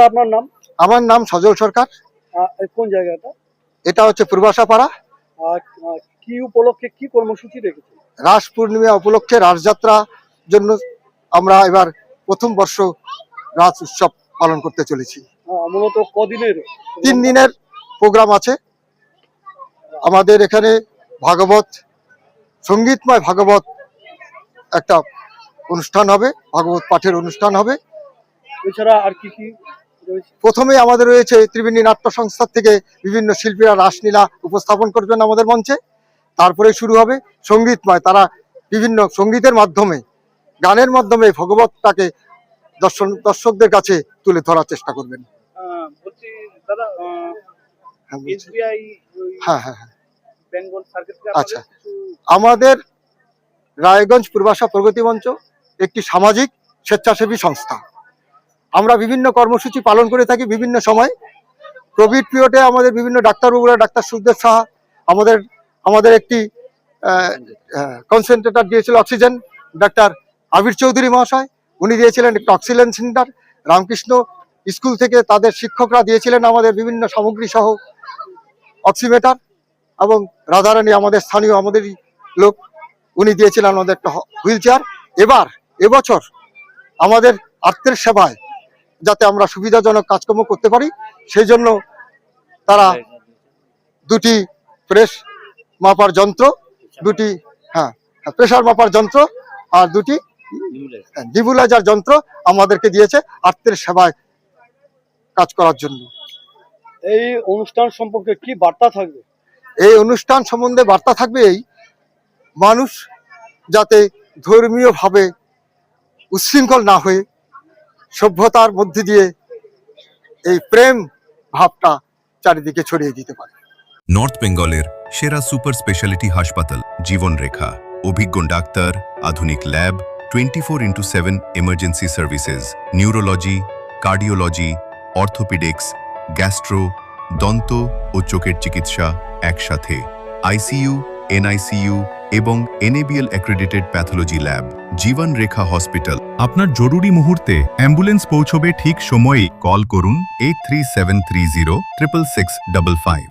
আপনার নাম? আমার নাম সজল সরকার। কোন জায়গাটা? এটা হচ্ছে পূর্বাশাপাড়া। কি উপলক্ষে কি কর্মসূচি রেখেছেন? রাস পূর্ণিমা উপলক্ষে রাসযাত্রা জন্য আমরা এবার প্রথম বর্ষ রাস উৎসব পালন করতে চলেছি। মূলত কদিনের? 3 দিনের প্রোগ্রাম আছে আমাদের এখানে। ভাগবত, সঙ্গীতময় ভাগবত একটা অনুষ্ঠান হবে, ভাগবত পাঠের অনুষ্ঠান হবে। এছাড়া আর কি কি রয়েছে? প্রথমে আমাদের রয়েছে ত্রিবেণী নাট্য সংস্থা থেকে বিভিন্ন শিল্পীরা রাসলীলা উপস্থাপন করবেন আমাদের মঞ্চে। তারপরে শুরু হবে সঙ্গীতময়, তারা বিভিন্ন সঙ্গীতের মাধ্যমে, গানের মাধ্যমে ভগবতটাকে দর্শকদের কাছে তুলে ধরার চেষ্টা করবেন। বলছি দাদা, এসবিআই হ্যাঁ হ্যাঁ হ্যাঁ বেঙ্গল সার্কিট, আচ্ছা, আমাদের রায়গঞ্জ পূর্বাশা প্রগতি মঞ্চ একটি সামাজিক স্বেচ্ছাসেবী সংস্থা। আমরা বিভিন্ন কর্মসূচি পালন করে থাকি বিভিন্ন সময়। কোভিড পিরিয়ডে আমাদের বিভিন্ন ডাক্তারবাবুরা, ডাক্তার সুখদেব সাহা আমাদের একটি কনসেন্ট্রেটর দিয়েছিল অক্সিজেন, ডাক্তার আবির চৌধুরী মহাশয় উনি দিয়েছিলেন একটা অক্সিজেন সিলিন্ডার। রামকৃষ্ণ স্কুল থেকে তাদের শিক্ষকরা দিয়েছিলেন আমাদের বিভিন্ন সামগ্রী সহ অক্সিমিটার, এবং রাধারানী আমাদের স্থানীয় আমাদেরই লোক, উনি দিয়েছিলেন আমাদের একটা হুইল চেয়ার। এবছর আমাদের আর্তের সেবায় যাতে আমরা সুবিধাজনক কাজকর্ম করতে পারি, সেই জন্য তারা 2টি প্রেস মাপার যন্ত্র, 2টি প্রেসার মাপার যন্ত্র আর 2টি ডিবুলাইজার যন্ত্র আমাদেরকে দিয়েছে আর্তের সেবায় কাজ করার জন্য। এই অনুষ্ঠান সম্পর্কে কি বার্তা থাকবে? এই অনুষ্ঠান সম্বন্ধে বার্তা থাকবে এই, মানুষ যাতে ধর্মীয়ভাবে উচ্ছৃঙ্খল না হয়ে সভ্যতার মধ্যে দিয়ে এই প্রেম ভাবটা চারিদিকে ছড়িয়ে দিতে পারে। নর্থ বেঙ্গলের সেরা সুপার স্পেশালিটি হাসপাতাল জীবনরেখা, অভিজ্ঞ ডাক্তার, আধুনিক lab, 24x7 emergency services, neurology, cardiology, orthopaedics, gastro, দন্ত ও চোখের চিকিৎসা একসাথে, আইসিইউ, এনআইসিইউ এবং এনএবিএল অ্যাক্রেডিটেড প্যাথোলজি ল্যাব। জীবন রেখা হসপিটাল। আপনার জরুরি মুহূর্তে অ্যাম্বুলেন্স পৌঁছবে ঠিক সময়েই। কল করুন 83730 66655।